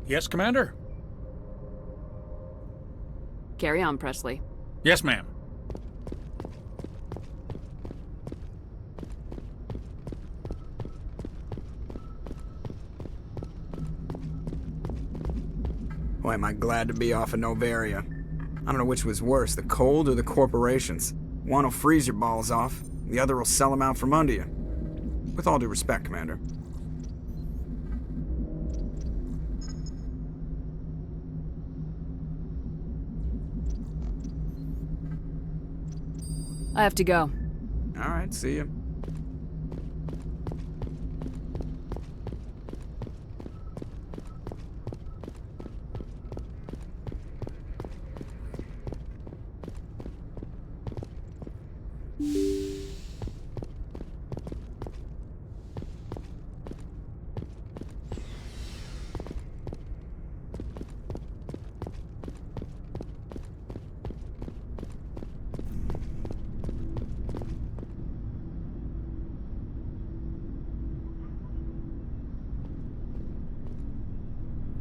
Yes, Commander? Carry on, Presley. Yes, ma'am. Boy, am I glad to be off of Novaria. I don't know which was worse, the cold or the corporations. One will freeze your balls off, the other will sell them out from under you. With all due respect, Commander. I have to go. All right, see ya.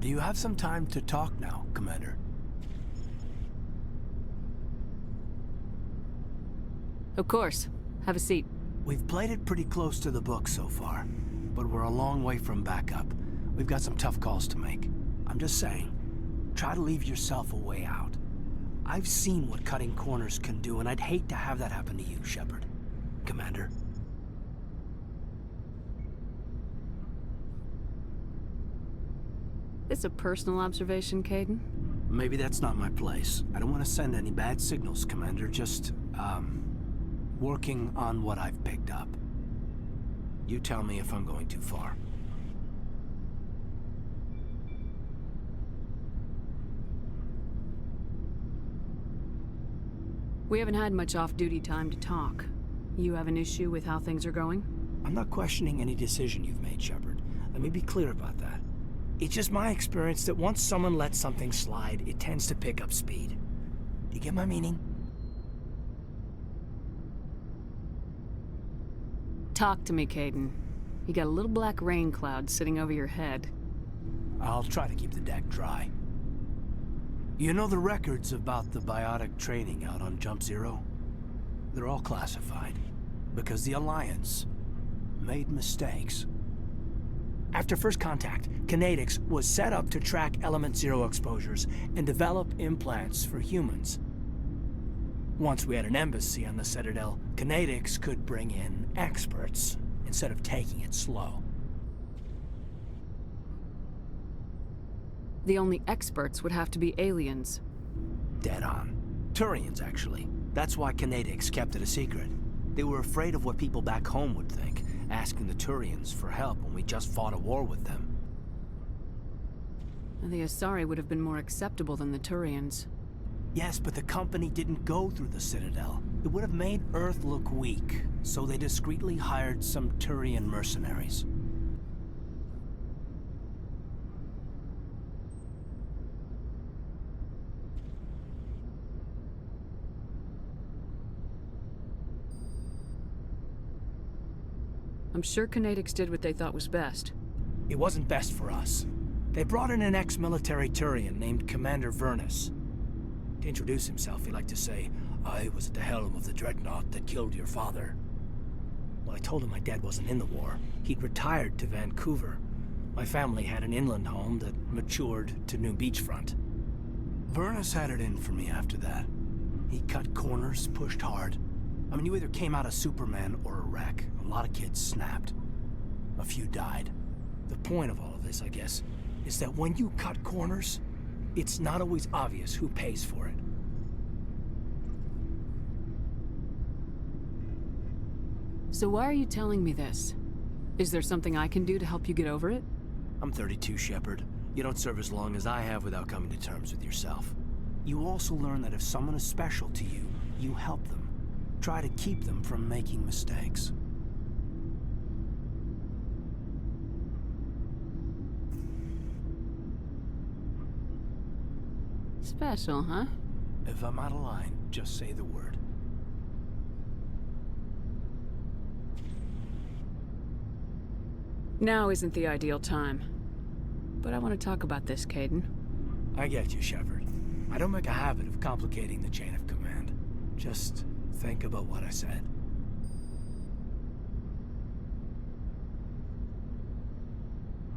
Do you have some time to talk now, Commander? Of course. Have a seat. We've played it pretty close to the book so far, but we're a long way from backup. We've got some tough calls to make. I'm just saying, try to leave yourself a way out. I've seen what cutting corners can do, and I'd hate to have that happen to you, Shepard. Commander. This a personal observation, Kaidan? Maybe that's not my place. I don't want to send any bad signals, Commander. Just, working on what I've picked up. You tell me if I'm going too far. We haven't had much off-duty time to talk. You have an issue with how things are going? I'm not questioning any decision you've made, Shepard. Let me be clear about that. It's just my experience that once someone lets something slide, it tends to pick up speed. Do you get my meaning? Talk to me, Kaidan. You got a little black rain cloud sitting over your head. I'll try to keep the deck dry. You know the records about the biotic training out on Jump Zero? They're all classified, because the Alliance made mistakes. After first contact, Kinetics was set up to track Element Zero exposures and develop implants for humans. Once we had an embassy on the Citadel, Kinetics could bring in experts instead of taking it slow. The only experts would have to be aliens. Dead on. Turians, actually. That's why Kinetics kept it a secret. They were afraid of what people back home would think, asking the Turians for help when we just fought a war with them. The Asari would have been more acceptable than the Turians. Yes, but the company didn't go through the Citadel. It would have made Earth look weak, so they discreetly hired some Turian mercenaries. I'm sure Kinetics did what they thought was best. It wasn't best for us. They brought in an ex-military Turian named Commander Vernus. To introduce himself, he liked to say, "I was at the helm of the dreadnought that killed your father." Well, I told him my dad wasn't in the war. He'd retired to Vancouver. My family had an inland home that matured to new beachfront. Vernus had it in for me after that. He cut corners, pushed hard. I mean, you either came out a Superman or a wreck. A lot of kids snapped. A few died. The point of all of this, I guess, is that when you cut corners, it's not always obvious who pays for it. So why are you telling me this? Is there something I can do to help you get over it? I'm 32, Shepard. You don't serve as long as I have without coming to terms with yourself. You also learn that if someone is special to you, you help them. Try to keep them from making mistakes. Special, huh? If I'm out of line, just say the word. Now isn't the ideal time. but I want to talk about this, Kaidan. I get you, Shepard. I don't make a habit of complicating the chain of command. Just think about what I said.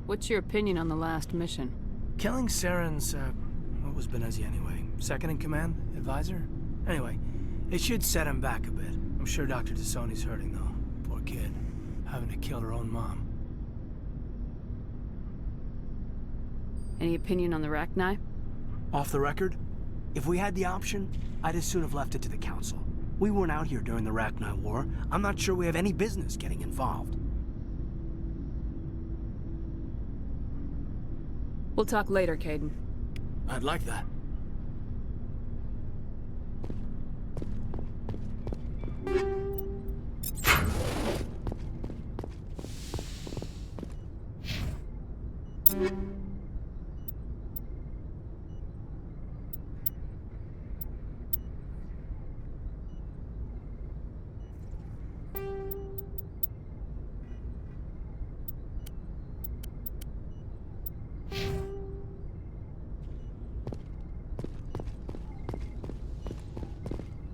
What's your opinion on the last mission? Killing Saren's, what was Benezia anyway? Second in command? Advisor? Anyway, it should set him back a bit. I'm sure Dr. T'Soni's hurting, though. Poor kid. Having to kill her own mom. Any opinion on the Rachni? Off the record? If we had the option, I'd as soon have left it to the Council. We weren't out here during the Rachni War. I'm not sure we have any business getting involved. We'll talk later, Kaidan. I'd like that.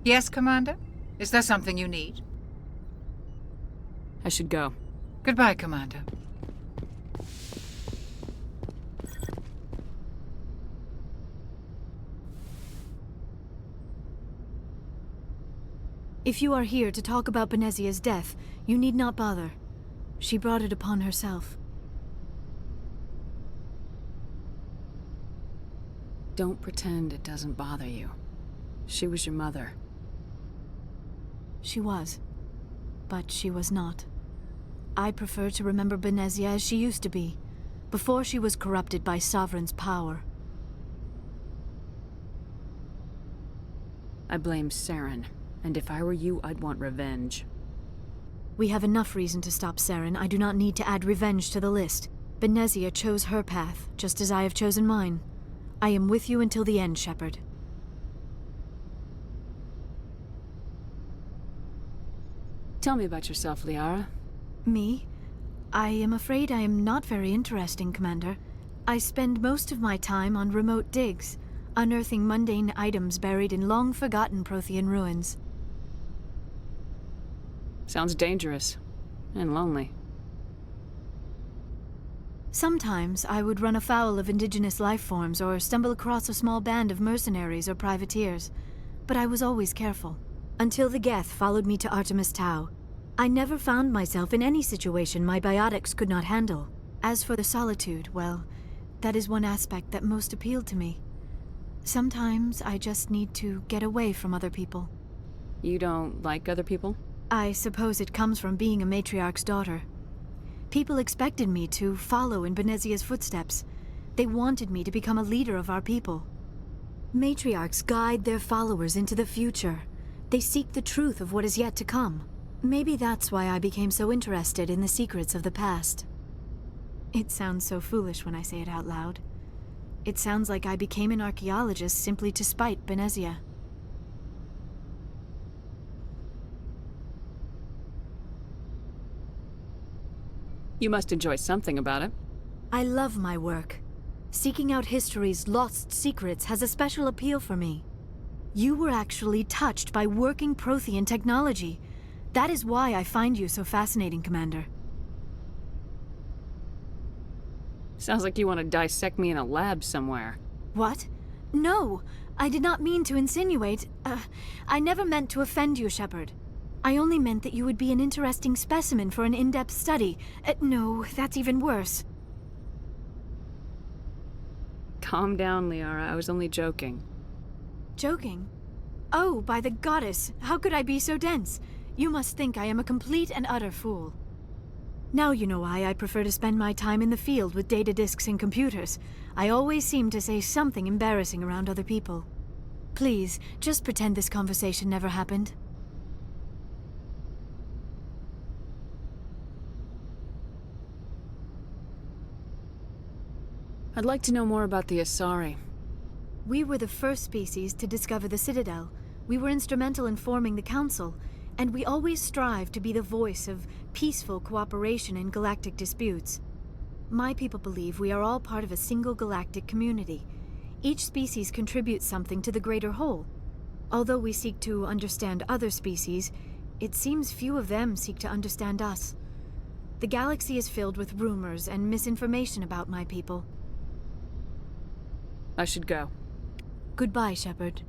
Yes, Commander? Is there something you need? I should go. Goodbye, Commander. If you are here to talk about Benezia's death, you need not bother. She brought it upon herself. Don't pretend it doesn't bother you. She was your mother. She was. But she was not. I prefer to remember Benezia as she used to be, before she was corrupted by Sovereign's power. I blame Saren, and if I were you, I'd want revenge. We have enough reason to stop Saren. I do not need to add revenge to the list. Benezia chose her path, just as I have chosen mine. I am with you until the end, Shepard. Tell me about yourself, Liara. Me? I am afraid I am not very interesting, Commander. I spend most of my time on remote digs, unearthing mundane items buried in long-forgotten Prothean ruins. Sounds dangerous. And lonely. Sometimes I would run afoul of indigenous life forms or stumble across a small band of mercenaries or privateers, but I was always careful. Until the Geth followed me to Artemis Tau. I never found myself in any situation my biotics could not handle. As for the solitude, well, that is one aspect that most appealed to me. Sometimes I just need to get away from other people. You don't like other people? I suppose it comes from being a matriarch's daughter. People expected me to follow in Benezia's footsteps. They wanted me to become a leader of our people. Matriarchs guide their followers into the future. They seek the truth of what is yet to come. Maybe that's why I became so interested in the secrets of the past. It sounds so foolish when I say it out loud. It sounds like I became an archaeologist simply to spite Benezia. You must enjoy something about it. I love my work. Seeking out history's lost secrets has a special appeal for me. You were actually touched by working Prothean technology. That is why I find you so fascinating, Commander. Sounds like you want to dissect me in a lab somewhere. What? No, I did not mean to insinuate. I never meant to offend you, Shepard. I only meant that you would be an interesting specimen for an in-depth study. No, that's even worse. Calm down, Liara. I was only joking. Joking? Oh, by the goddess, how could I be so dense? You must think I am a complete and utter fool. Now you know why I prefer to spend my time in the field with data disks and computers. I always seem to say something embarrassing around other people. Please, just pretend this conversation never happened. I'd like to know more about the Asari. We were the first species to discover the Citadel. We were instrumental in forming the Council, and we always strive to be the voice of peaceful cooperation in galactic disputes. My people believe we are all part of a single galactic community. Each species contributes something to the greater whole. Although we seek to understand other species, it seems few of them seek to understand us. The galaxy is filled with rumors and misinformation about my people. I should go. Goodbye, Shepard.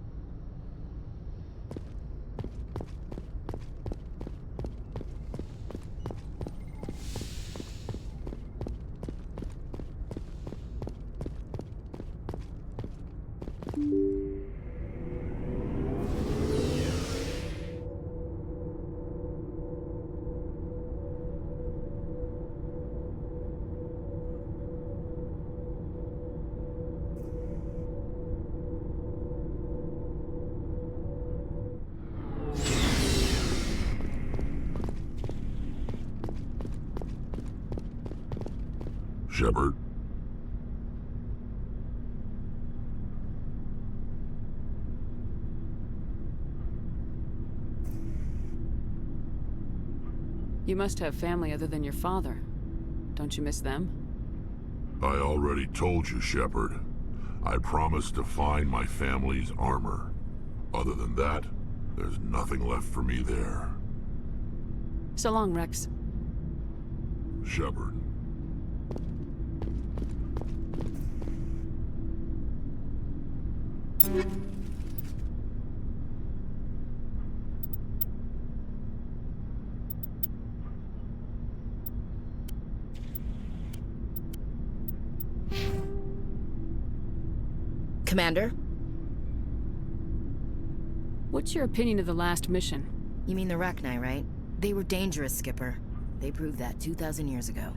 Shepard? You must have family other than your father. Don't you miss them? I already told you, Shepard. I promised to find my family's armor. Other than that, there's nothing left for me there. So long, Rex. Shepard. Commander? What's your opinion of the last mission? You mean the Rachni, right? They were dangerous, Skipper. They proved that 2,000 years ago.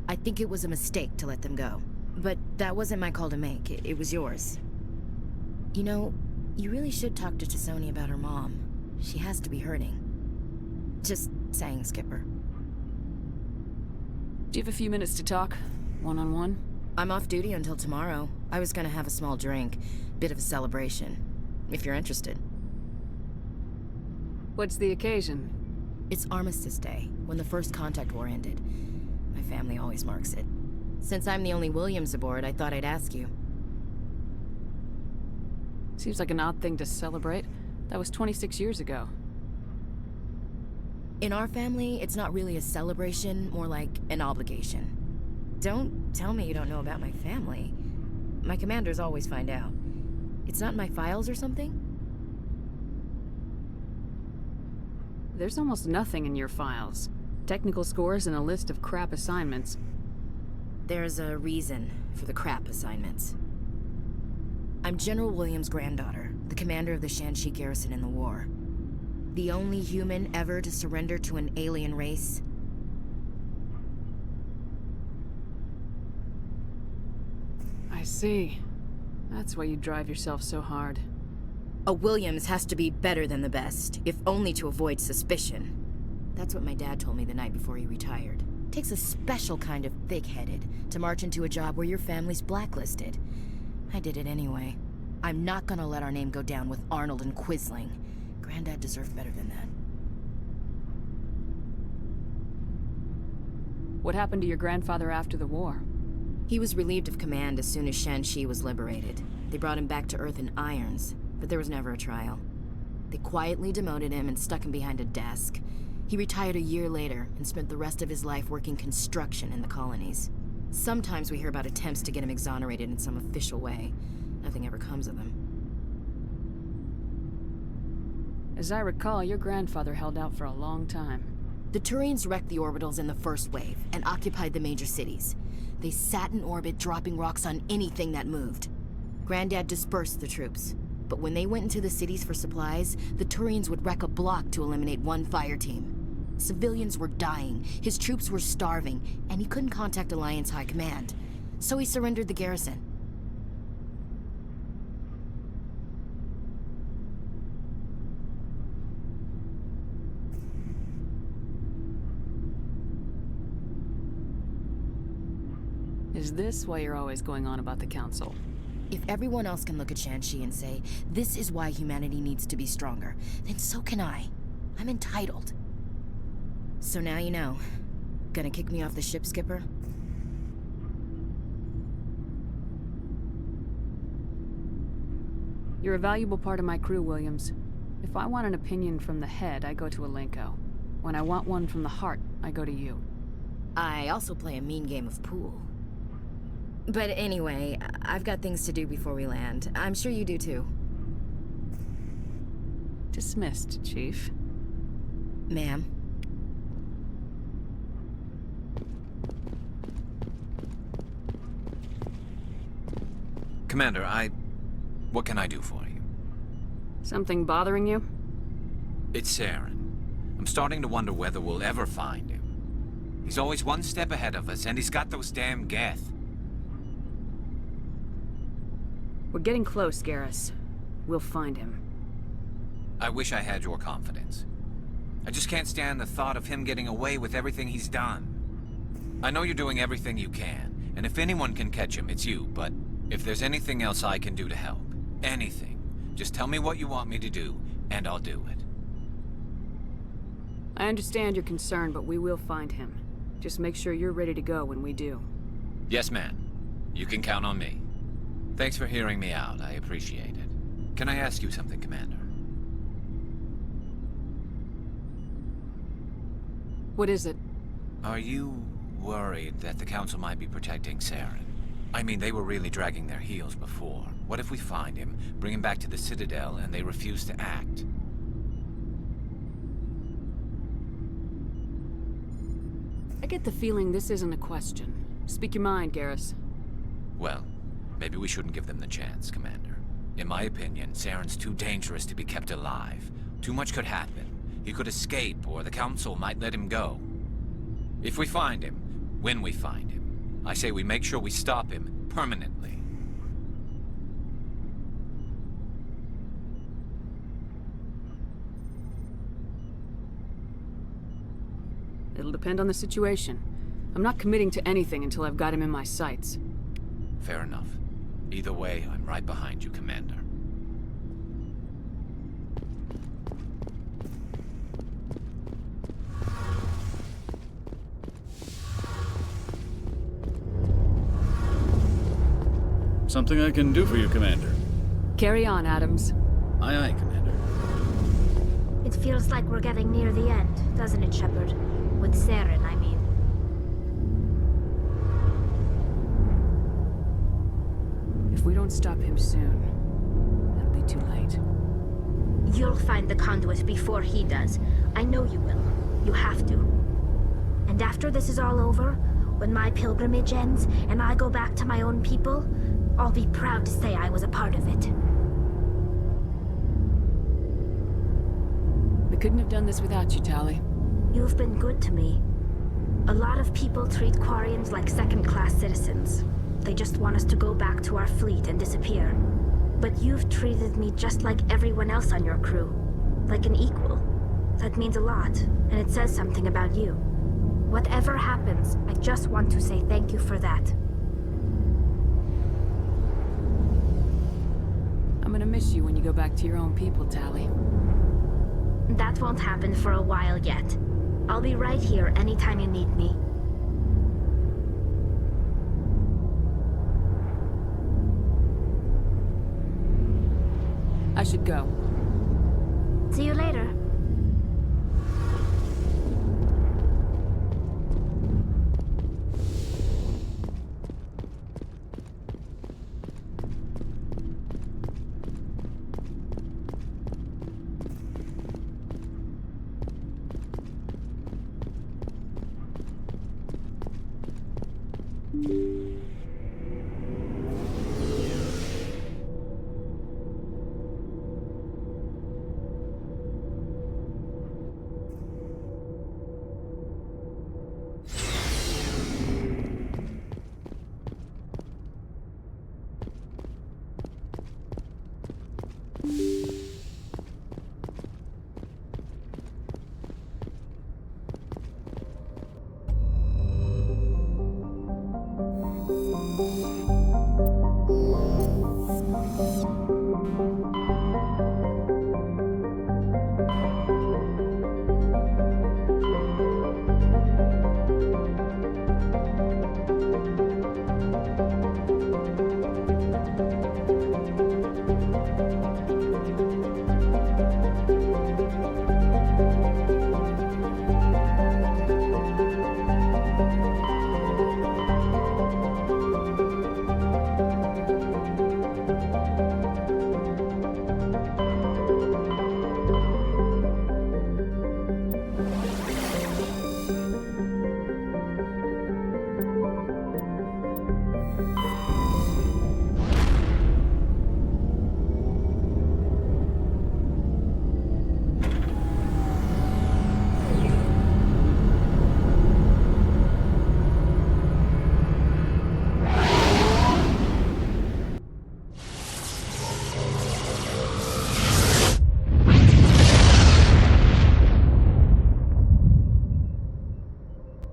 I think it was a mistake to let them go. But that wasn't my call to make. It was yours. You know, you really should talk to T'Soni about her mom. She has to be hurting. Just saying, Skipper. Do you have a few minutes to talk? One-on-one? I'm off duty until tomorrow. I was gonna have a small drink. Bit of a celebration. If you're interested. What's the occasion? It's Armistice Day, when the First Contact War ended. My family always marks it. Since I'm the only Williams aboard, I thought I'd ask you. Seems like an odd thing to celebrate. That was 26 years ago. In our family, it's not really a celebration, more like an obligation. Don't tell me you don't know about my family. My commanders always find out. It's not in my files or something? There's almost nothing in your files. Technical scores and a list of crap assignments. There's a reason for the crap assignments. I'm General Williams' granddaughter, the commander of the Shanxi garrison in the war. The only human ever to surrender to an alien race. I see. That's why you drive yourself so hard. A Williams has to be better than the best, if only to avoid suspicion. That's what my dad told me the night before he retired. Takes a special kind of thick-headed to march into a job where your family's blacklisted. I did it anyway. I'm not gonna let our name go down with Arnold and Quisling. Granddad deserved better than that. What happened to your grandfather after the war? He was relieved of command as soon as Shanxi was liberated. They brought him back to Earth in irons, but there was never a trial. They quietly demoted him and stuck him behind a desk. He retired a year later and spent the rest of his life working construction in the colonies. Sometimes we hear about attempts to get him exonerated in some official way. Nothing ever comes of them. As I recall, your grandfather held out for a long time. The Turians wrecked the orbitals in the first wave and occupied the major cities. They sat in orbit, dropping rocks on anything that moved. Granddad dispersed the troops, but when they went into the cities for supplies, the Turians would wreck a block to eliminate one fire team. Civilians were dying, his troops were starving, and he couldn't contact Alliance High Command. So he surrendered the garrison. Is this why you're always going on about the Council? If everyone else can look at Shanxi and say, this is why humanity needs to be stronger, then so can I. I'm entitled. So now you know. Gonna kick me off the ship, Skipper? You're a valuable part of my crew, Williams. If I want an opinion from the head, I go to Alenko. When I want one from the heart, I go to you. I also play a mean game of pool. But anyway, I've got things to do before we land. I'm sure you do too. Dismissed, Chief. Ma'am. Commander, what can I do for you? Something bothering you? It's Saren. I'm starting to wonder whether we'll ever find him. He's always one step ahead of us, and he's got those damn Geth. We're getting close, Garrus. We'll find him. I wish I had your confidence. I just can't stand the thought of him getting away with everything he's done. I know you're doing everything you can, and if anyone can catch him, it's you, but if there's anything else I can do to help, anything, just tell me what you want me to do, and I'll do it. I understand your concern, but we will find him. Just make sure you're ready to go when we do. Yes, ma'am. You can count on me. Thanks for hearing me out. I appreciate it. Can I ask you something, Commander? What is it? Are you worried that the Council might be protecting Saren? I mean, they were really dragging their heels before. What if we find him, bring him back to the Citadel, and they refuse to act? I get the feeling this isn't a question. Speak your mind, Garrus. Well, maybe we shouldn't give them the chance, Commander. In my opinion, Saren's too dangerous to be kept alive. Too much could happen. He could escape, or the Council might let him go. If we find him, when we find him, I say we make sure we stop him permanently. It'll depend on the situation. I'm not committing to anything until I've got him in my sights. Fair enough. Either way, I'm right behind you, Commander. Something I can do for you, Commander. Carry on, Adams. Aye, aye, Commander. It feels like we're getting near the end, doesn't it, Shepard? With Saren, I mean. If we don't stop him soon, it'll be too late. You'll find the conduit before he does. I know you will. You have to. And after this is all over, when my pilgrimage ends and I go back to my own people, I'll be proud to say I was a part of it. We couldn't have done this without you, Tali. You've been good to me. A lot of people treat Quarians like second-class citizens. They just want us to go back to our fleet and disappear. But you've treated me just like everyone else on your crew. Like an equal. That means a lot, and it says something about you. Whatever happens, I just want to say thank you for that. I'm gonna miss you when you go back to your own people, Tali. That won't happen for a while yet. I'll be right here anytime you need me. I should go. See you later.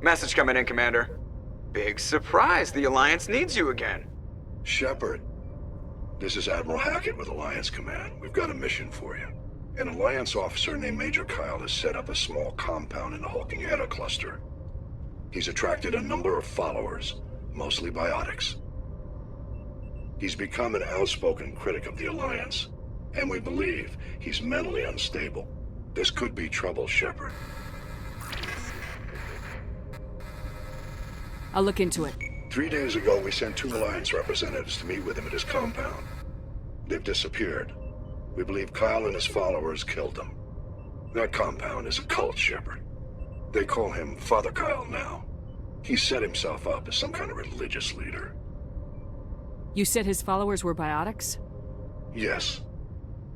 Message coming in, Commander. Big surprise, the Alliance needs you again. Shepard, this is Admiral Hackett with Alliance Command. We've got a mission for you. An Alliance officer named Major Kyle has set up a small compound in the Halcyon cluster. He's attracted a number of followers, mostly biotics. He's become an outspoken critic of the Alliance, and we believe he's mentally unstable. This could be trouble, Shepard. I'll look into it. 3 days ago, we sent 2 Alliance representatives to meet with him at his compound. They've disappeared. We believe Kyle and his followers killed them. That compound is a cult, Shepard. They call him Father Kyle now. He set himself up as some kind of religious leader. You said his followers were biotics? Yes.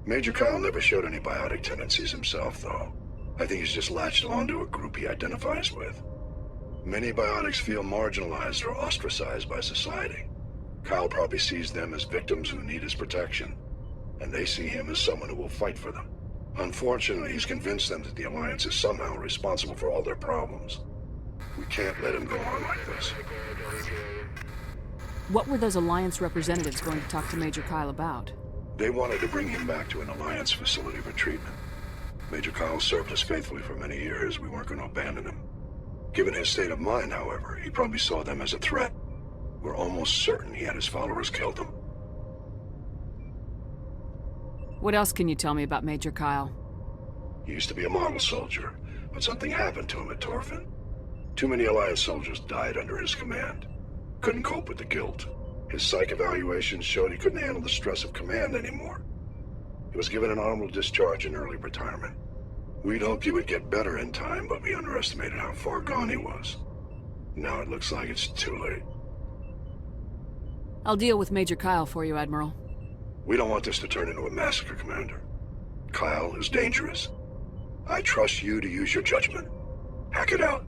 Major Kyle never showed any biotic tendencies himself, though. I think he's just latched onto a group he identifies with. Many biotics feel marginalized or ostracized by society. Kyle probably sees them as victims who need his protection, and they see him as someone who will fight for them. Unfortunately, he's convinced them that the Alliance is somehow responsible for all their problems. We can't let him go on like this. What were those Alliance representatives going to talk to Major Kyle about? They wanted to bring him back to an Alliance facility for treatment. Major Kyle served us faithfully for many years. We weren't going to abandon him. Given his state of mind, however, he probably saw them as a threat. We're almost certain he had his followers killed him. What else can you tell me about Major Kyle? He used to be a model soldier, but something happened to him at Torfin. Too many Alliance soldiers died under his command. Couldn't cope with the guilt. His psych evaluations showed he couldn't handle the stress of command anymore. He was given an honorable discharge in early retirement. We'd hoped he would get better in time, but we underestimated how far gone he was. Now it looks like it's too late. I'll deal with Major Kyle for you, Admiral. We don't want this to turn into a massacre, Commander. Kyle is dangerous. I trust you to use your judgment. Hack it out.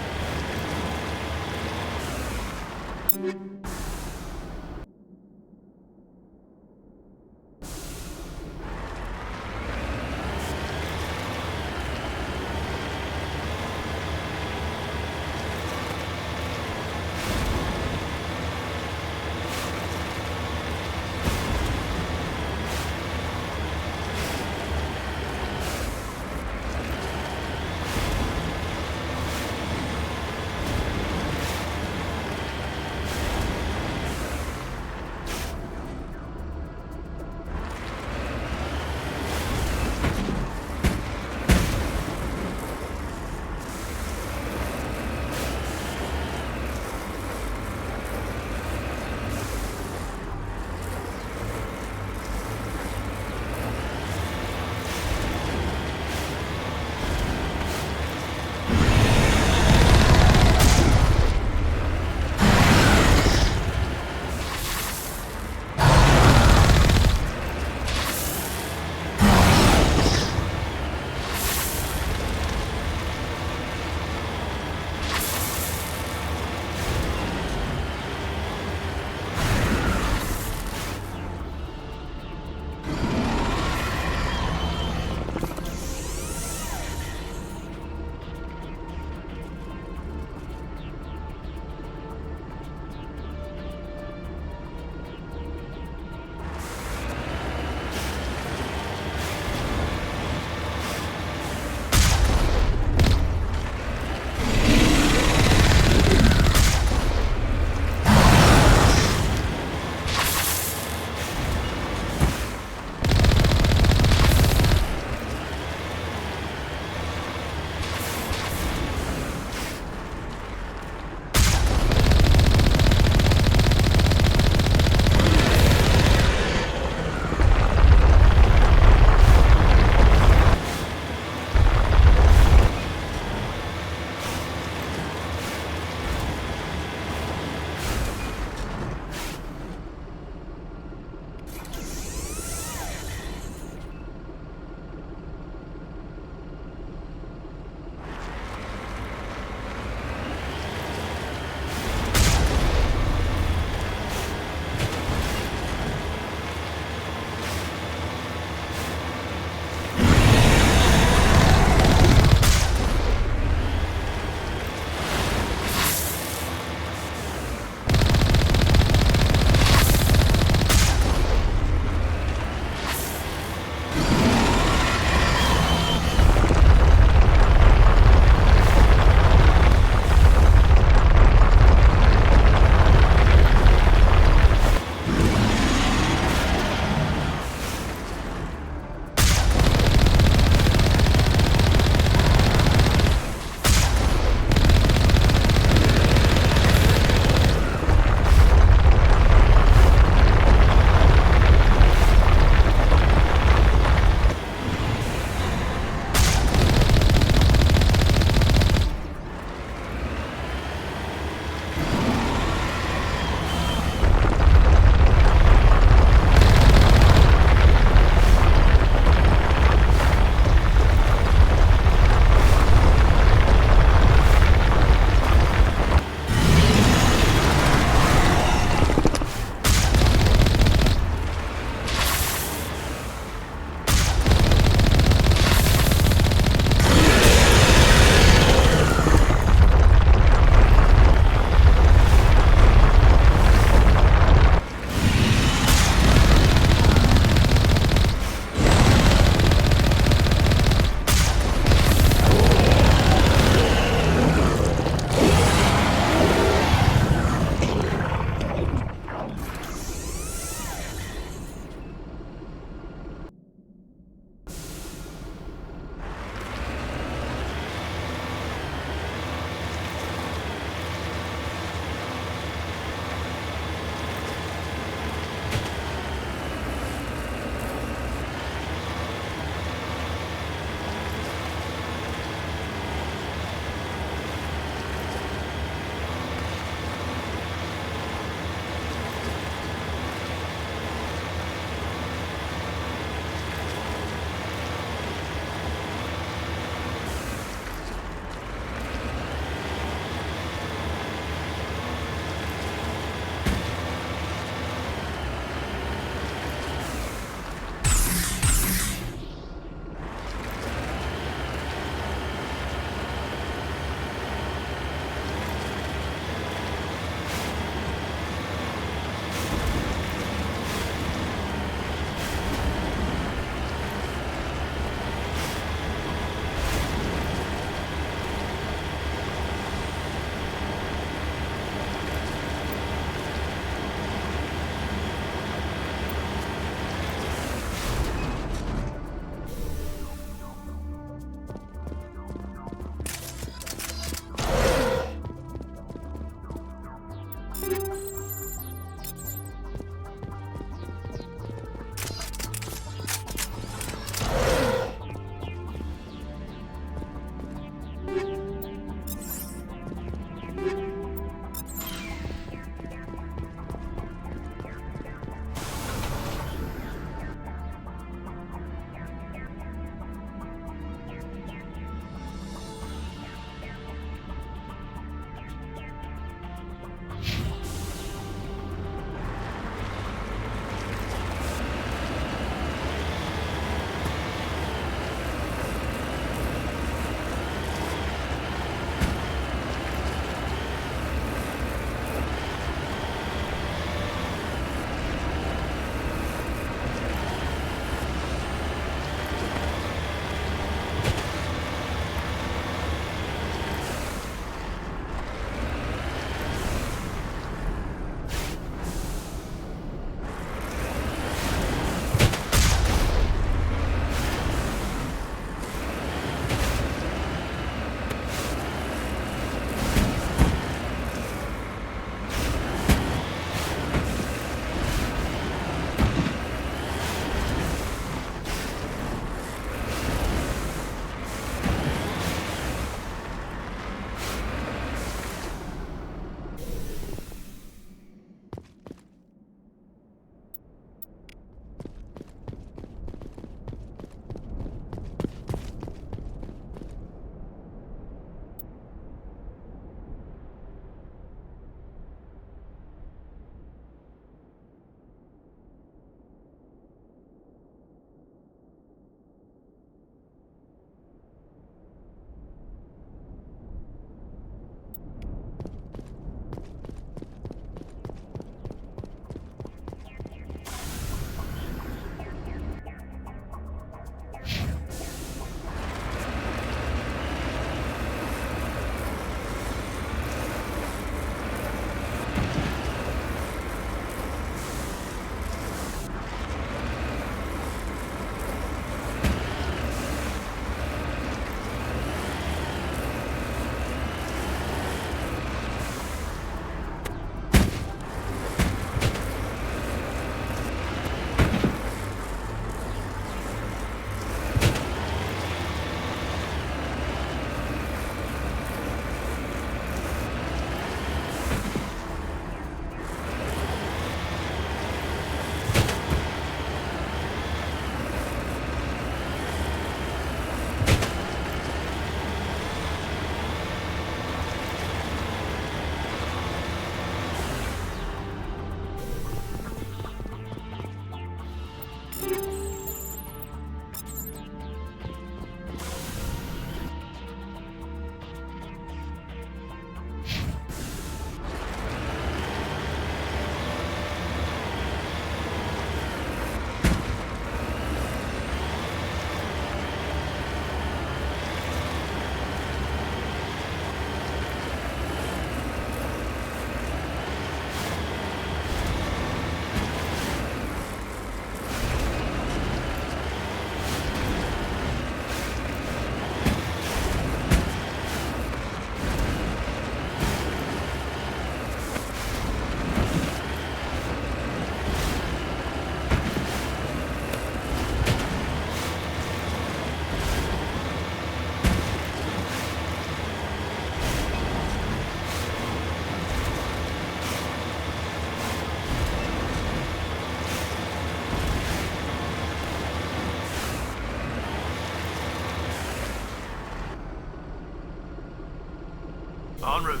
En route.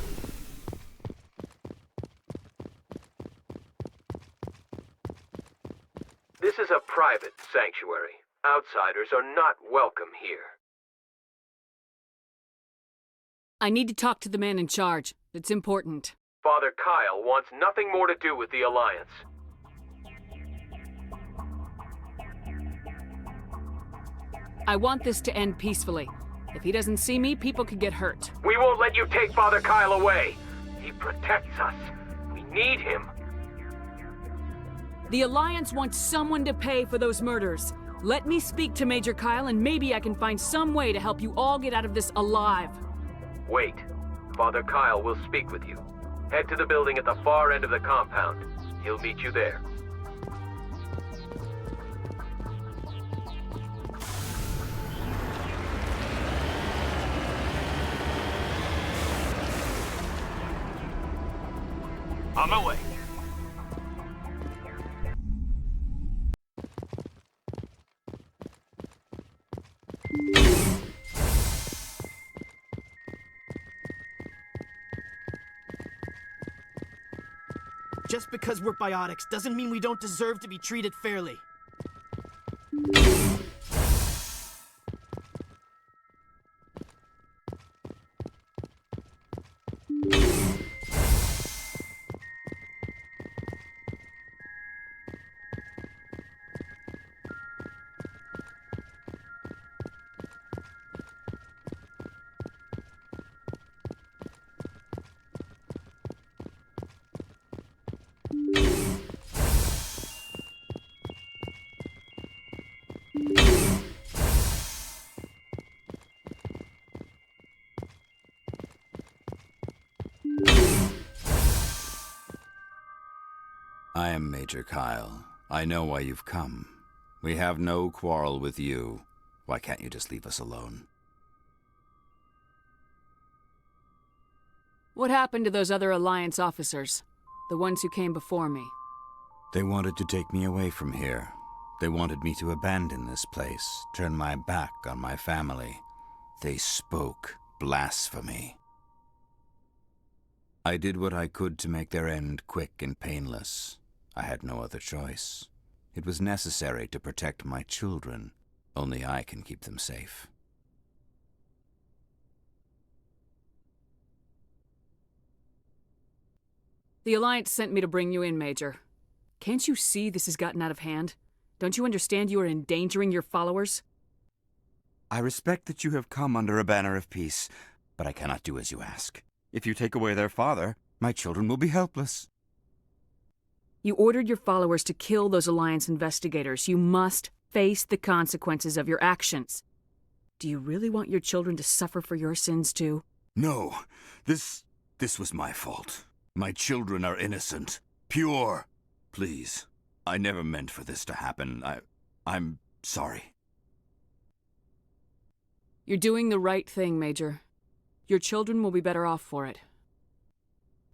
This is a private sanctuary. Outsiders are not welcome here. I need to talk to the man in charge. It's important. Father Kyle wants nothing more to do with the Alliance. I want this to end peacefully. If he doesn't see me, people could get hurt. We won't let you take Father Kyle away. He protects us. We need him. The Alliance wants someone to pay for those murders. Let me speak to Major Kyle and maybe I can find some way to help you all get out of this alive. Wait. Father Kyle will speak with you. Head to the building at the far end of the compound. He'll meet you there. On my way. Just because we're biotics doesn't mean we don't deserve to be treated fairly. I am Major Kyle. I know why you've come. We have no quarrel with you. Why can't you just leave us alone? What happened to those other Alliance officers? The ones who came before me? They wanted to take me away from here. They wanted me to abandon this place, turn my back on my family. They spoke blasphemy. I did what I could to make their end quick and painless. I had no other choice. It was necessary to protect my children. Only I can keep them safe. The Alliance sent me to bring you in, Major. Can't you see this has gotten out of hand? Don't you understand you are endangering your followers? I respect that you have come under a banner of peace, but I cannot do as you ask. If you take away their father, my children will be helpless. You ordered your followers to kill those Alliance investigators. You must face the consequences of your actions. Do you really want your children to suffer for your sins too? No, this was my fault. My children are innocent, pure. Please, I never meant for this to happen. I'm sorry. You're doing the right thing, Major. Your children will be better off for it.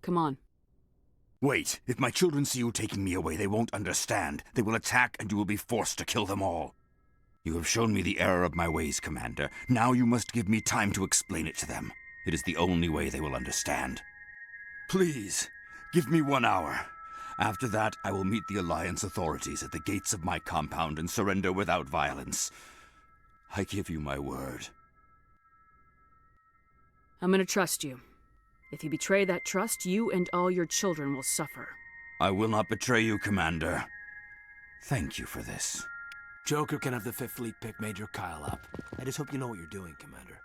Come on. Wait, if my children see you taking me away, they won't understand. They will attack and you will be forced to kill them all. You have shown me the error of my ways, Commander. Now you must give me time to explain it to them. It is the only way they will understand. Please, give me 1 hour. After that, I will meet the Alliance authorities at the gates of my compound and surrender without violence. I give you my word. I'm gonna trust you. If you betray that trust, you and all your children will suffer. I will not betray you, Commander. Thank you for this. Joker can have the 5th Fleet pick Major Kyle up. I just hope you know what you're doing, Commander.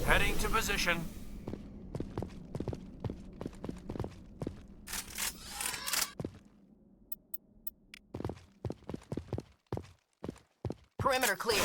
Heading to position. Perimeter clear.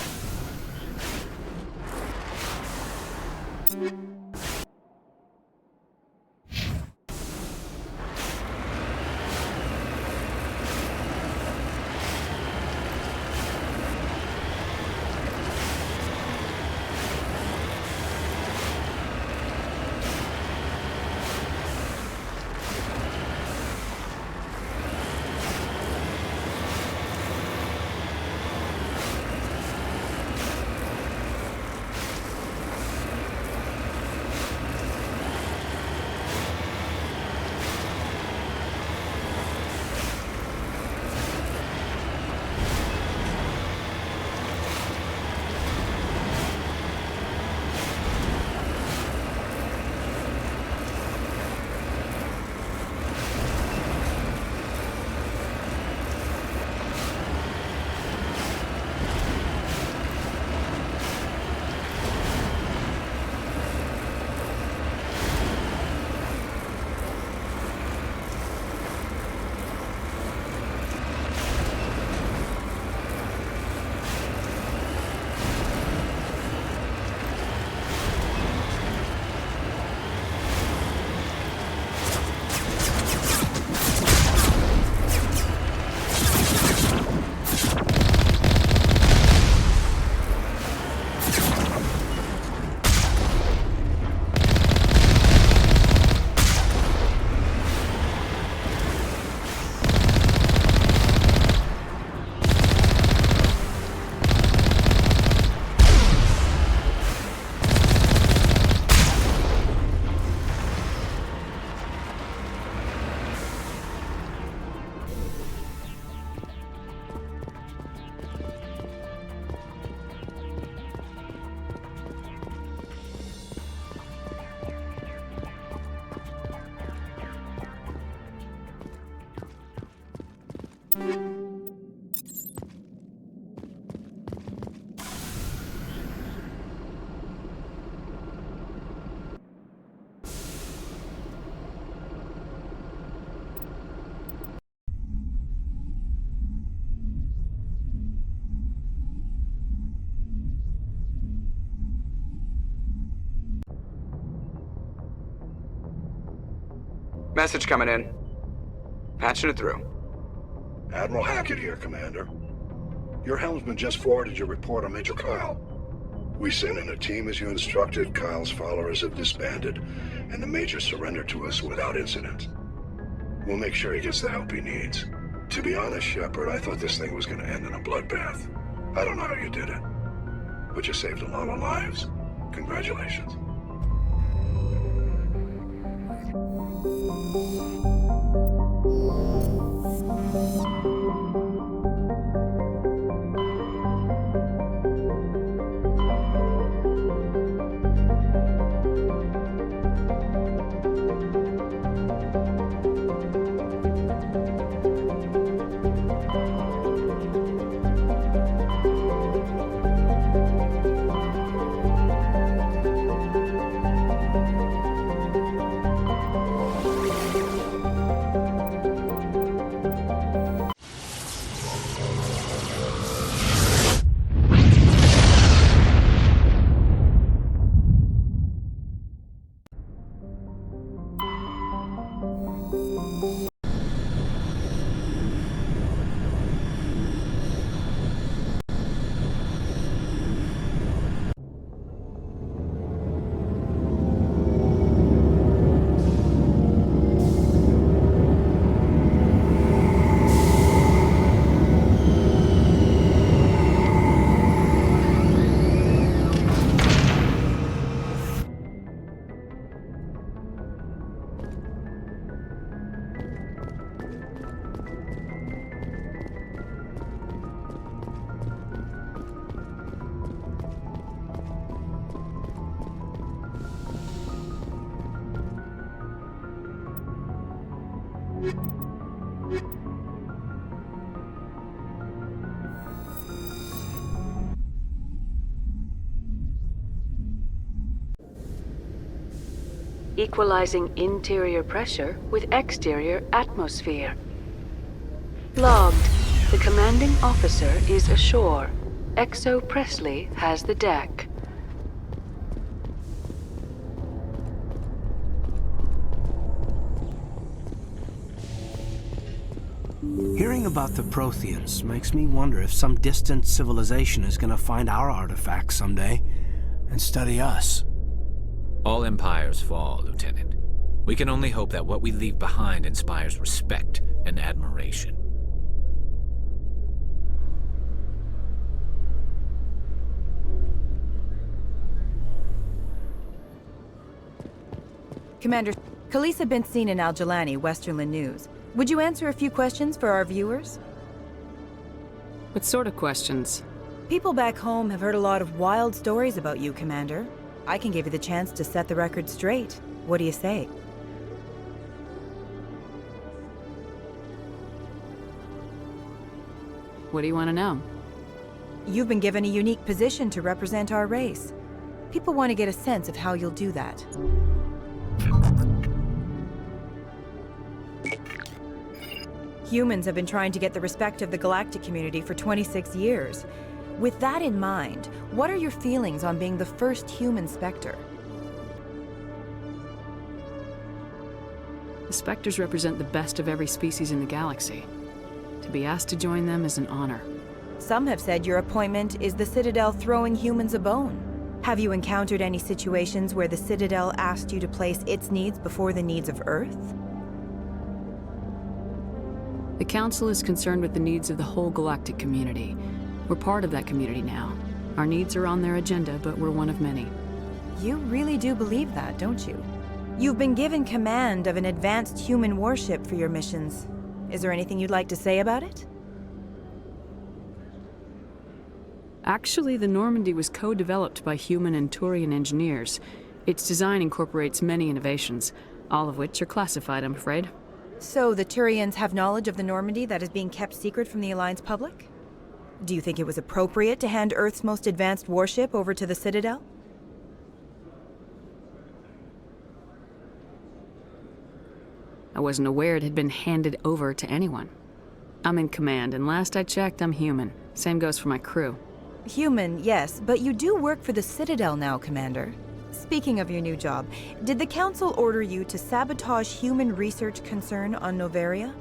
Message coming in. Patching it through. Admiral Hackett here, Commander. Your helmsman just forwarded your report on Major Kyle. We sent in a team as you instructed. Kyle's followers have disbanded, and the Major surrendered to us without incident. We'll make sure he gets the help he needs. To be honest, Shepard, I thought this thing was going to end in a bloodbath. I don't know how you did it, but you saved a lot of lives. Congratulations. equalizing interior pressure with exterior atmosphere. Logged. The commanding officer is ashore. Exo Presley has the deck. Hearing about the Protheans makes me wonder if some distant civilization is gonna find our artifacts someday and study us. All empires fall, Lieutenant. We can only hope that what we leave behind inspires respect and admiration. Commander, Khaleesa been seen in Al-Jalani, Westerland News. Would you answer a few questions for our viewers? What sort of questions? People back home have heard a lot of wild stories about you, Commander. I can give you the chance to set the record straight. What do you say? What do you want to know? You've been given a unique position to represent our race. People want to get a sense of how you'll do that. Humans have been trying to get the respect of the galactic community for 26 years. With that in mind, what are your feelings on being the first human Spectre? The Spectres represent the best of every species in the galaxy. To be asked to join them is an honor. Some have said your appointment is the Citadel throwing humans a bone. Have you encountered any situations where the Citadel asked you to place its needs before the needs of Earth? The Council is concerned with the needs of the whole galactic community. We're part of that community now. Our needs are on their agenda, but we're one of many. You really do believe that, don't you? You've been given command of an advanced human warship for your missions. Is there anything you'd like to say about it? Actually, the Normandy was co-developed by human and Turian engineers. Its design incorporates many innovations, all of which are classified, I'm afraid. So the Turians have knowledge of the Normandy that is being kept secret from the Alliance public? Do you think it was appropriate to hand Earth's most advanced warship over to the Citadel? I wasn't aware it had been handed over to anyone. I'm in command, and last I checked, I'm human. Same goes for my crew. Human, yes, but you do work for the Citadel now, Commander. Speaking of your new job, did the Council order you to sabotage human research concern on Noveria?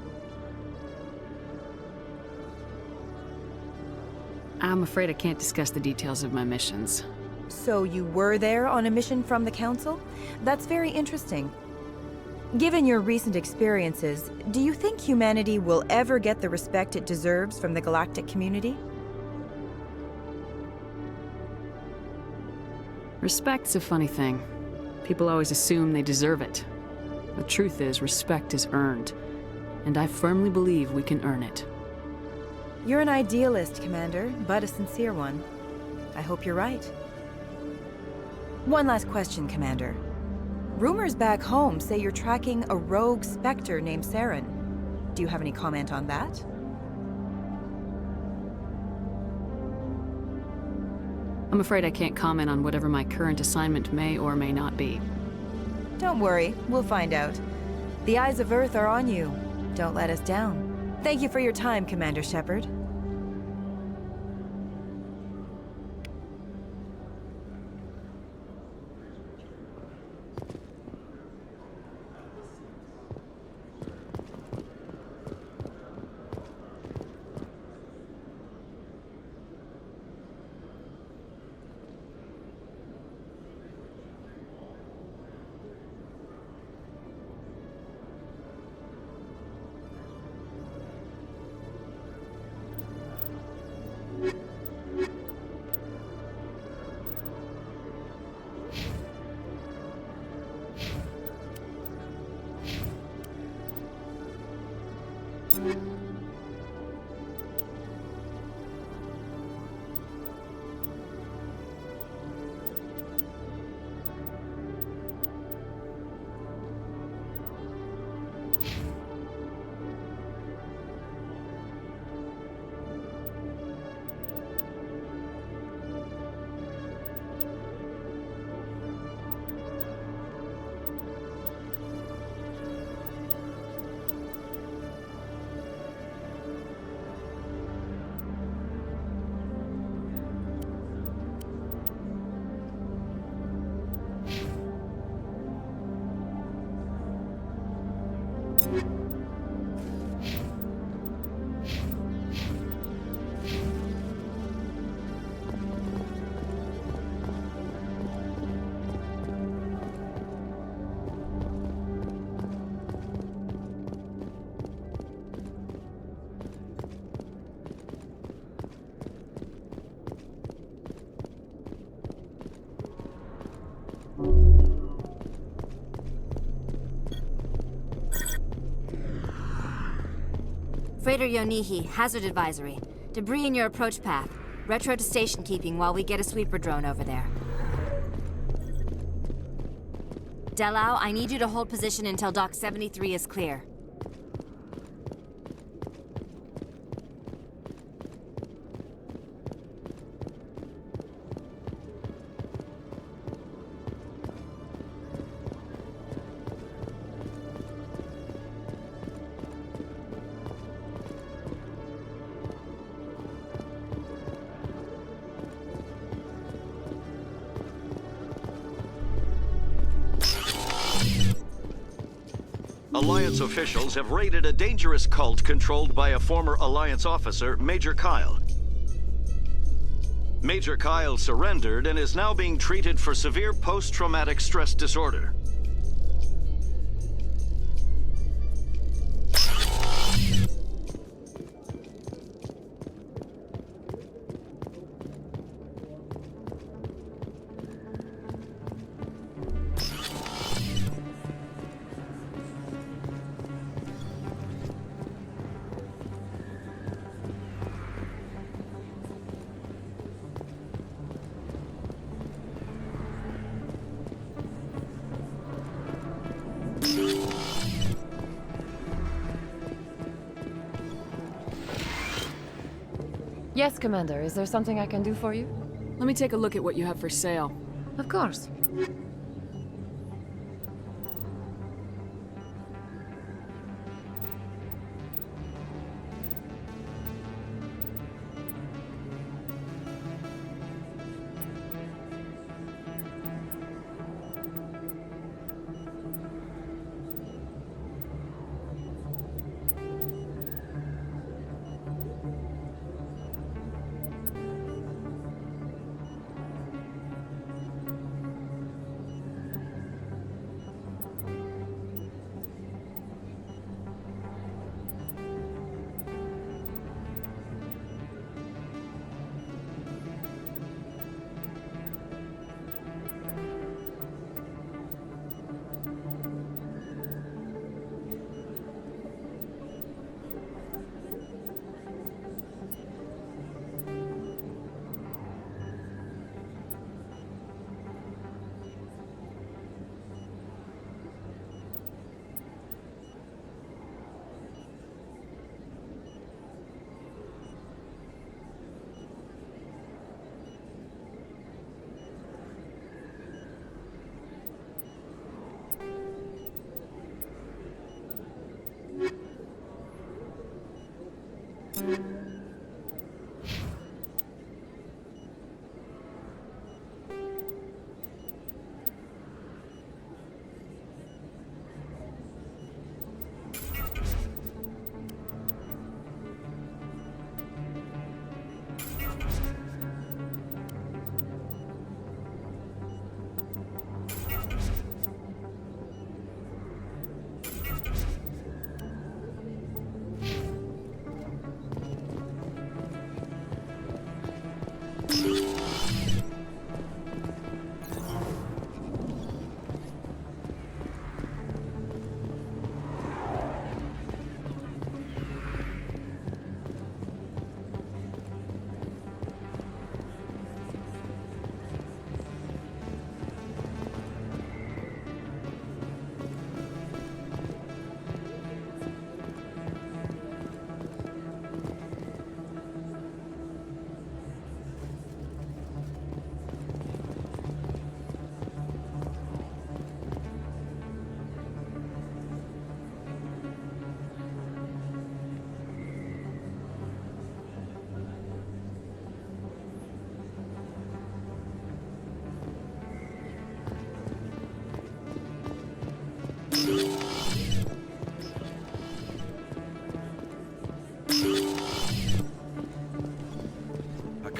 I'm afraid I can't discuss the details of my missions. So you were there on a mission from the Council? That's very interesting. Given your recent experiences, do you think humanity will ever get the respect it deserves from the galactic community? Respect's a funny thing. People always assume they deserve it. The truth is, respect is earned, and I firmly believe we can earn it. You're an idealist, Commander, but a sincere one. I hope you're right. One last question, Commander. Rumors back home say you're tracking a rogue Spectre named Saren. Do you have any comment on that? I'm afraid I can't comment on whatever my current assignment may or may not be. Don't worry, we'll find out. The eyes of Earth are on you. Don't let us down. Thank you for your time, Commander Shepard. Freighter Yonihi, hazard advisory. Debris in your approach path. Retro to station keeping while we get a sweeper drone over there. Delau, I need you to hold position until Dock 73 is clear. Alliance officials have raided a dangerous cult controlled by a former Alliance officer, Major Kyle. Major Kyle surrendered and is now being treated for severe post-traumatic stress disorder. Yes, Commander. Is there something I can do for you? Let me take a look at what you have for sale. Of course.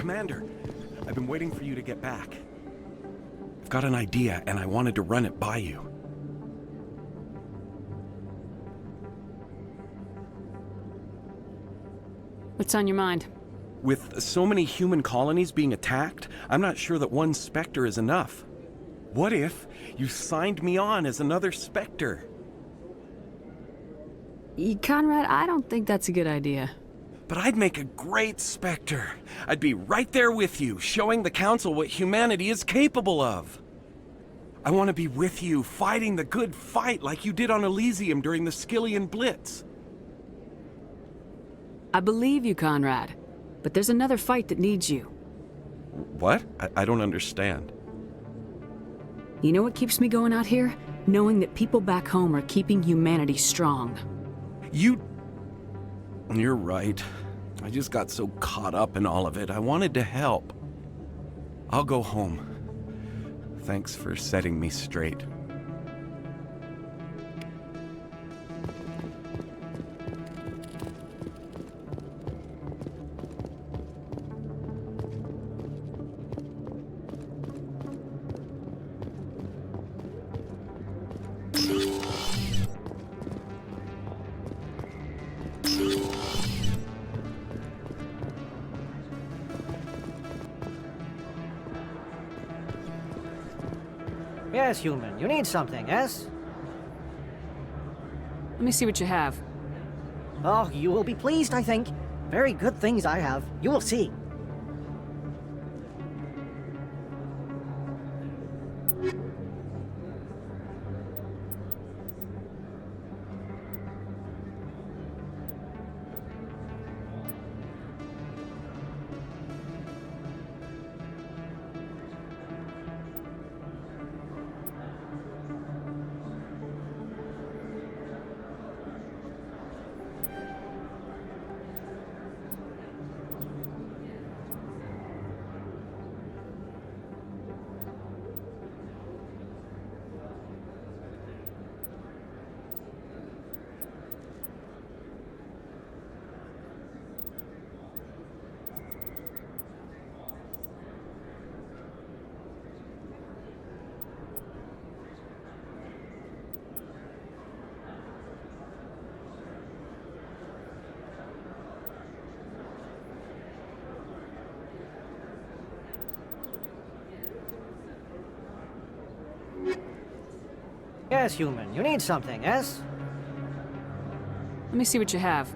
Commander, I've been waiting for you to get back. I've got an idea, and I wanted to run it by you. What's on your mind? With so many human colonies being attacked, I'm not sure that one Spectre is enough. What if you signed me on as another Spectre? Conrad, I don't think that's a good idea. But I'd make a great Spectre. I'd be right there with you, showing the Council what humanity is capable of. I want to be with you, fighting the good fight like you did on Elysium during the Skillian Blitz. I believe you, Conrad. But there's another fight that needs you. What? I don't understand. You know what keeps me going out here? Knowing that people back home are keeping humanity strong. You're right. I just got so caught up in all of it. I wanted to help. I'll go home. Thanks for setting me straight. Yes, human. You need something, yes? Let me see what you have. Oh, you will be pleased, I think. Very good things I have. You will see. Yes, human. You need something, yes? Let me see what you have.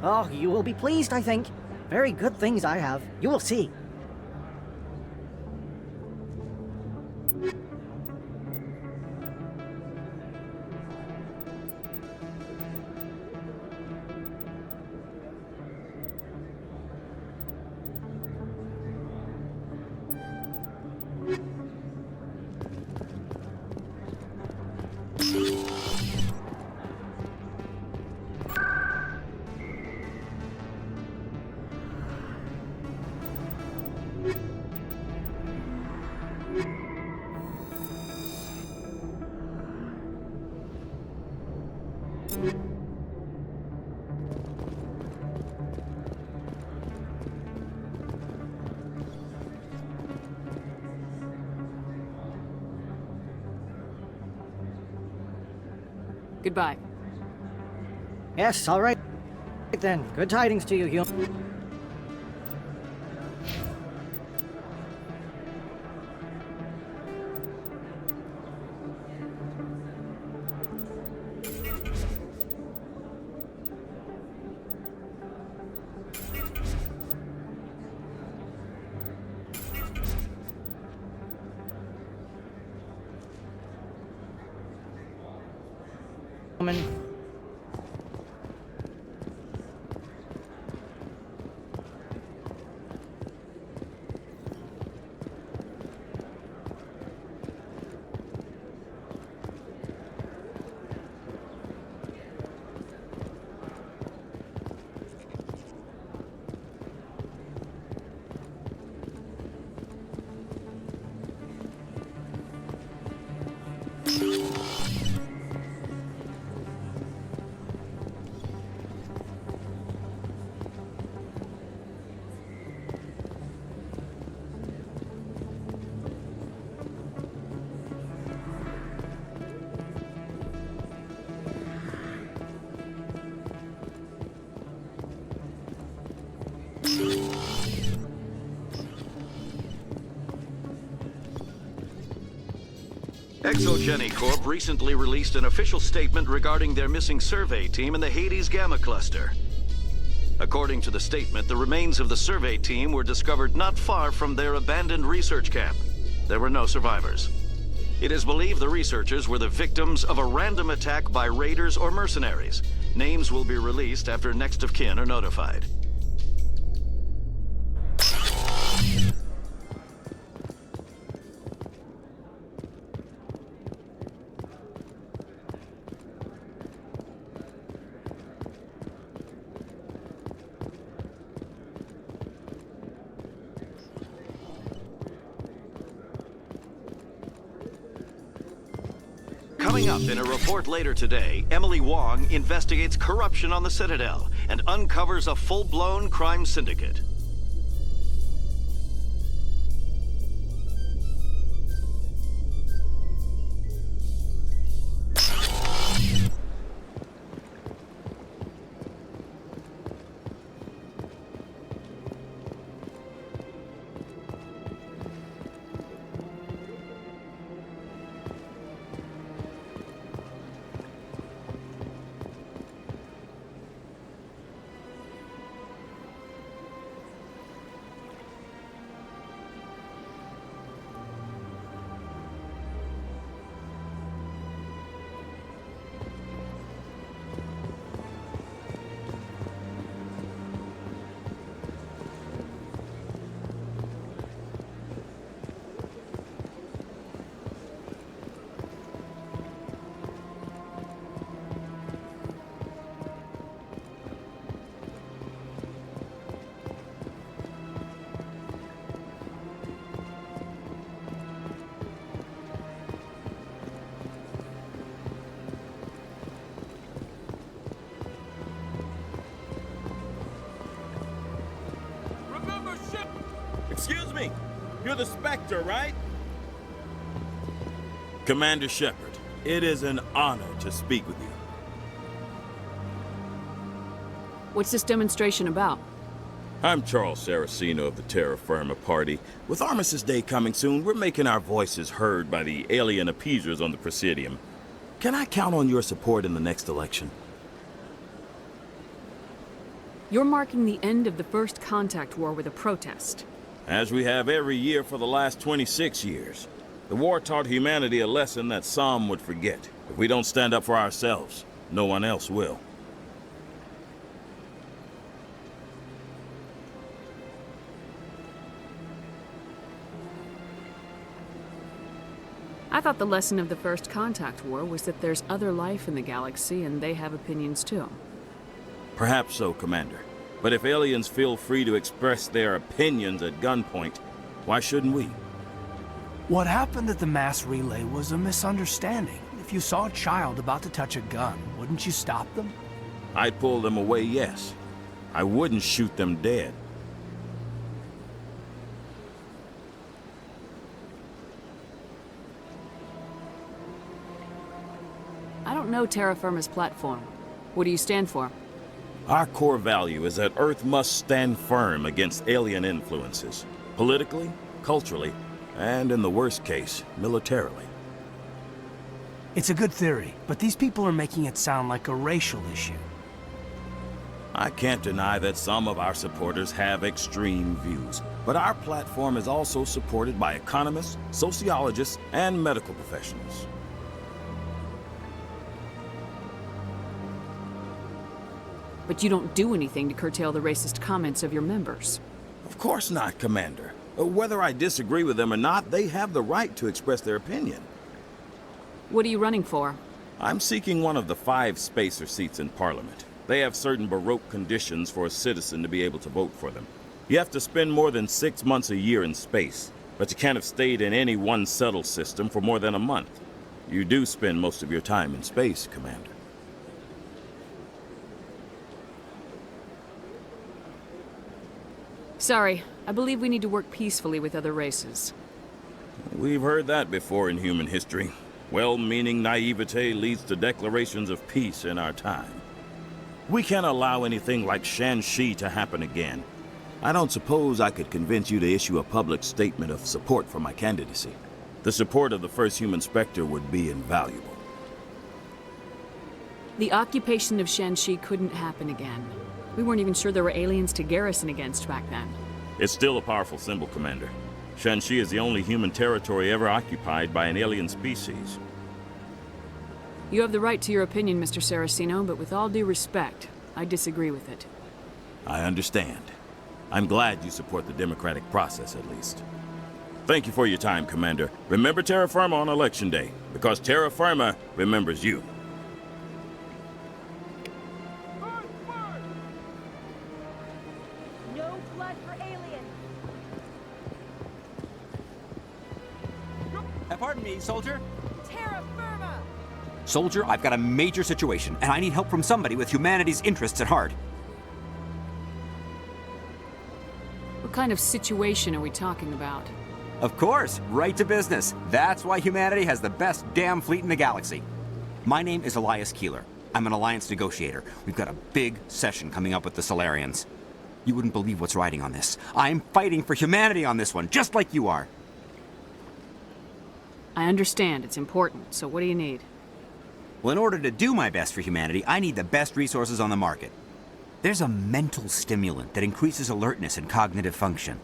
Oh, you will be pleased, I think. Very good things I have. You will see. Goodbye. Yes, all right. Then, good tidings to you, human. Exogeny Corp recently released an official statement regarding their missing survey team in the Hades Gamma Cluster. According to the statement, the remains of the survey team were discovered not far from their abandoned research camp. There were no survivors. It is believed the researchers were the victims of a random attack by raiders or mercenaries. Names will be released after next of kin are notified. Coming up in a report later today, Emily Wong investigates corruption on the Citadel and uncovers a full-blown crime syndicate. Excuse me, you're the Spectre, right? Commander Shepard, it is an honor to speak with you. What's this demonstration about? I'm Charles Saraceno of the Terra Firma Party. With Armistice Day coming soon, we're making our voices heard by the alien appeasers on the Presidium. Can I count on your support in the next election? You're marking the end of the First Contact War with a protest. As we have every year for the last 26 years. The war taught humanity a lesson that some would forget. If we don't stand up for ourselves, no one else will. I thought the lesson of the First Contact War was that there's other life in the galaxy and they have opinions too. Perhaps so, Commander. But if aliens feel free to express their opinions at gunpoint, why shouldn't we? What happened at the mass relay was a misunderstanding. If you saw a child about to touch a gun, wouldn't you stop them? I'd pull them away, yes. I wouldn't shoot them dead. I don't know Terra Firma's platform. What do you stand for? Our core value is that Earth must stand firm against alien influences. Politically, culturally, and in the worst case, militarily. It's a good theory, but these people are making it sound like a racial issue. I can't deny that some of our supporters have extreme views, but our platform is also supported by economists, sociologists, and medical professionals. But you don't do anything to curtail the racist comments of your members. Of course not, Commander. Whether I disagree with them or not, they have the right to express their opinion. What are you running for? I'm seeking one of the 5 spacer seats in Parliament. They have certain Baroque conditions for a citizen to be able to vote for them. You have to spend more than 6 months a year in space, but you can't have stayed in any one settled system for more than a month. You do spend most of your time in space, Commander. Sorry, I believe we need to work peacefully with other races. We've heard that before in human history. Well-meaning naivete leads to declarations of peace in our time. We can't allow anything like Shanxi to happen again. I don't suppose I could convince you to issue a public statement of support for my candidacy. The support of the first human Spectre would be invaluable. The occupation of Shanxi couldn't happen again. We weren't even sure there were aliens to garrison against back then. It's still a powerful symbol, Commander. Shanxi is the only human territory ever occupied by an alien species. You have the right to your opinion, Mr. Saraceno, but with all due respect, I disagree with it. I understand. I'm glad you support the democratic process, at least. Thank you for your time, Commander. Remember Terra Firma on Election Day, because Terra Firma remembers you. No blood for aliens. Pardon me, soldier? Terra Firma! Soldier, I've got a major situation, and I need help from somebody with humanity's interests at heart. What kind of situation are we talking about? Of course, right to business. That's why humanity has the best damn fleet in the galaxy. My name is Elias Keeler. I'm an alliance negotiator. We've got a big session coming up with the Solarians. You wouldn't believe what's riding on this. I'm fighting for humanity on this one, just like you are. I understand, it's important, so what do you need? Well, in order to do my best for humanity, I need the best resources on the market. There's a mental stimulant that increases alertness and cognitive function.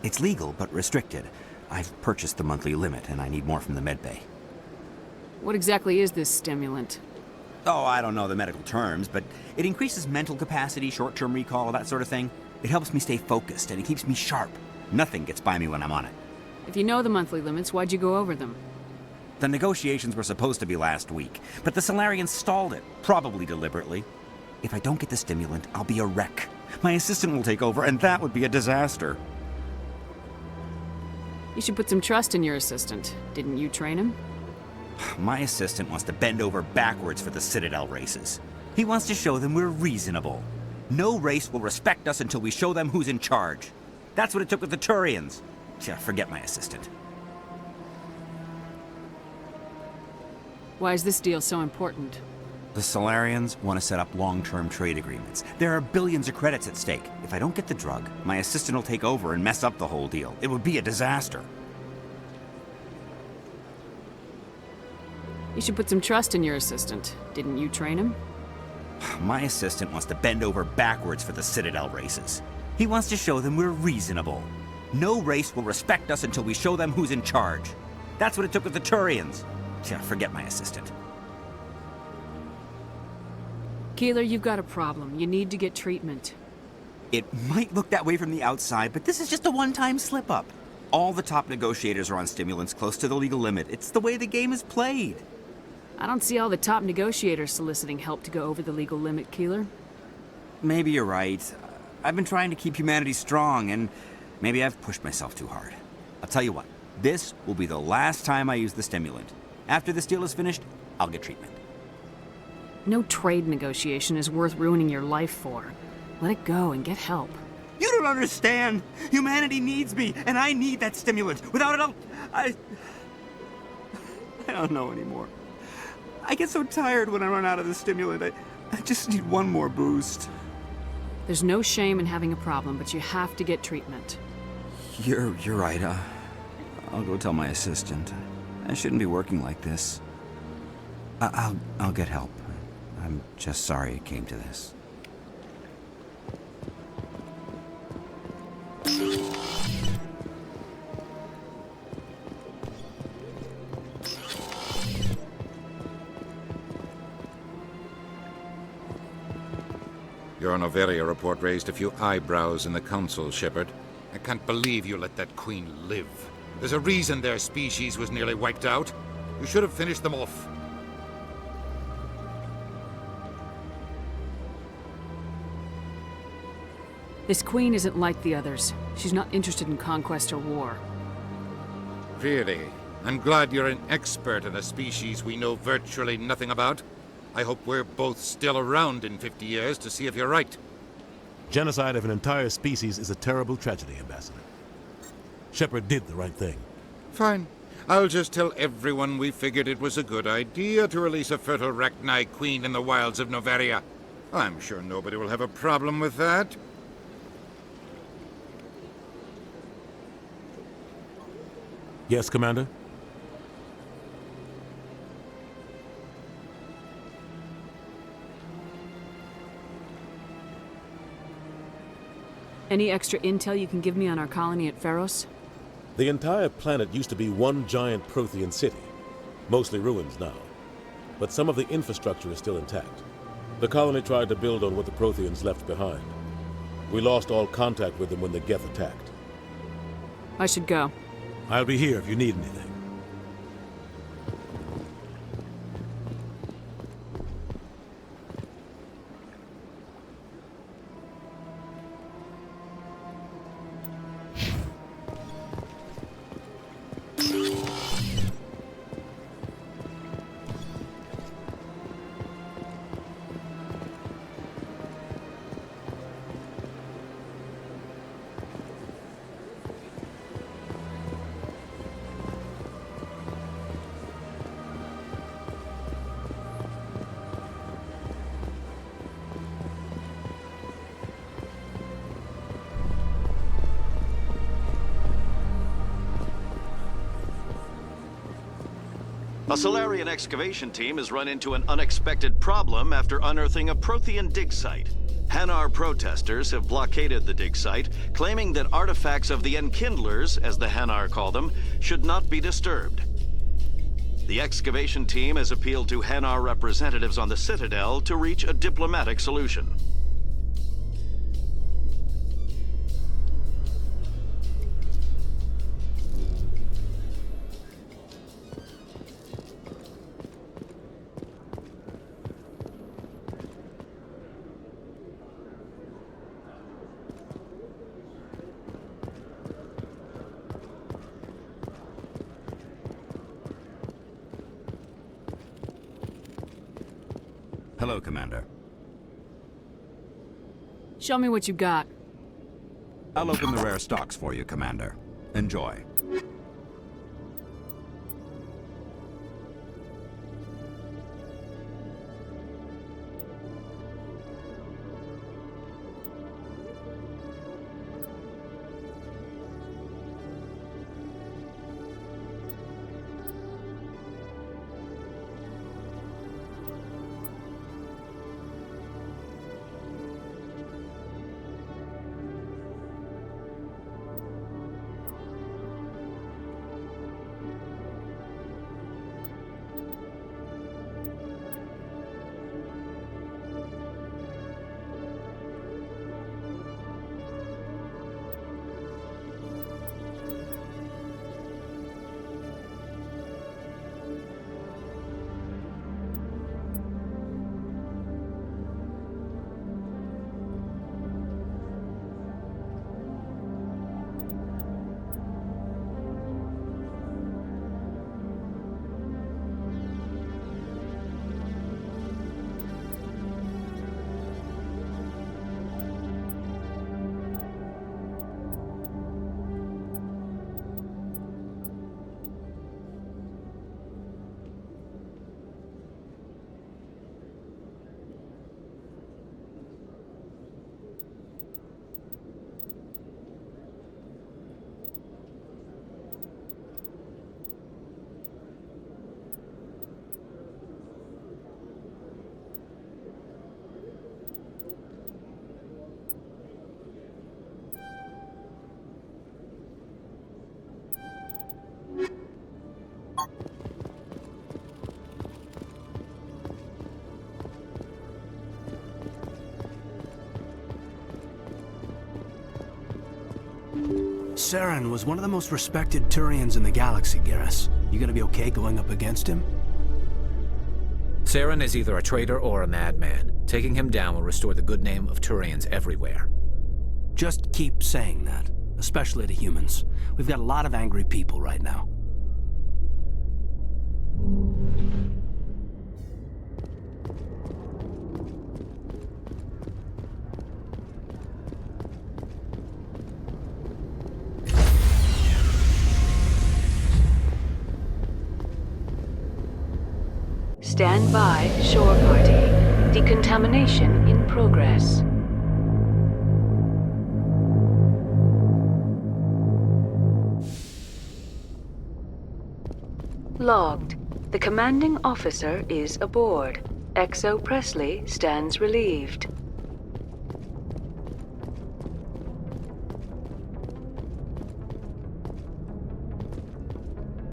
It's legal, but restricted. I've purchased the monthly limit, and I need more from the medbay. What exactly is this stimulant? Oh, I don't know the medical terms, but it increases mental capacity, short-term recall, that sort of thing. It helps me stay focused, and it keeps me sharp. Nothing gets by me when I'm on it. If you know the monthly limits, why'd you go over them? The negotiations were supposed to be last week, but the Solarians stalled it, probably deliberately. If I don't get the stimulant, I'll be a wreck. My assistant will take over, and that would be a disaster. You should put some trust in your assistant. Didn't you train him? My assistant wants to bend over backwards for the Citadel races. He wants to show them we're reasonable. No race will respect us until we show them who's in charge. That's what it took with the Turians. Yeah, forget my assistant. Why is this deal so important? The Solarians want to set up long-term trade agreements. There are billions of credits at stake. If I don't get the drug, my assistant will take over and mess up the whole deal. It would be a disaster. You should put some trust in your assistant. Didn't you train him? My assistant wants to bend over backwards for the Citadel races. He wants to show them we're reasonable. No race will respect us until we show them who's in charge. That's what it took with the Turians. Yeah, forget my assistant. Keeler, you've got a problem. You need to get treatment. It might look that way from the outside, but this is just a one-time slip-up. All the top negotiators are on stimulants close to the legal limit. It's the way the game is played. I don't see all the top negotiators soliciting help to go over the legal limit, Keeler. Maybe you're right. I've been trying to keep humanity strong, and maybe I've pushed myself too hard. I'll tell you what, this will be the last time I use the stimulant. After this deal is finished, I'll get treatment. No trade negotiation is worth ruining your life for. Let it go and get help. You don't understand! Humanity needs me, and I need that stimulant. Without it, I don't know anymore. I get so tired when I run out of the stimulant. I just need one more boost. There's no shame in having a problem, but you have to get treatment. You're right. I'll go tell my assistant. I shouldn't be working like this. I'll get help. I'm just sorry it came to this. Your Noveria report raised a few eyebrows in the Council, Shepard. I can't believe you let that queen live. There's a reason their species was nearly wiped out. You should have finished them off. This queen isn't like the others. She's not interested in conquest or war. Really? I'm glad you're an expert in a species we know virtually nothing about. I hope we're both still around in 50 years to see if you're right. Genocide of an entire species is a terrible tragedy, Ambassador. Shepard did the right thing. Fine. I'll just tell everyone we figured it was a good idea to release a fertile Rachni queen in the wilds of Noveria. I'm sure nobody will have a problem with that. Yes, Commander? Any extra intel you can give me on our colony at Pharos? The entire planet used to be one giant Prothean city. Mostly ruins now. But some of the infrastructure is still intact. The colony tried to build on what the Protheans left behind. We lost all contact with them when the Geth attacked. I should go. I'll be here if you need anything. A Solarian excavation team has run into an unexpected problem after unearthing a Prothean dig site. Hanar protesters have blockaded the dig site, claiming that artifacts of the Enkindlers, as the Hanar call them, should not be disturbed. The excavation team has appealed to Hanar representatives on the Citadel to reach a diplomatic solution. Hello, Commander. Show me what you got. I'll open the rare stocks for you, Commander. Enjoy. Saren was one of the most respected Turians in the galaxy, Garrus. You gonna be okay going up against him? Saren is either a traitor or a madman. Taking him down will restore the good name of Turians everywhere. Just keep saying that, especially to humans. We've got a lot of angry people right now. Stand by, shore party. Decontamination in progress. Logged. The commanding officer is aboard. XO Presley stands relieved.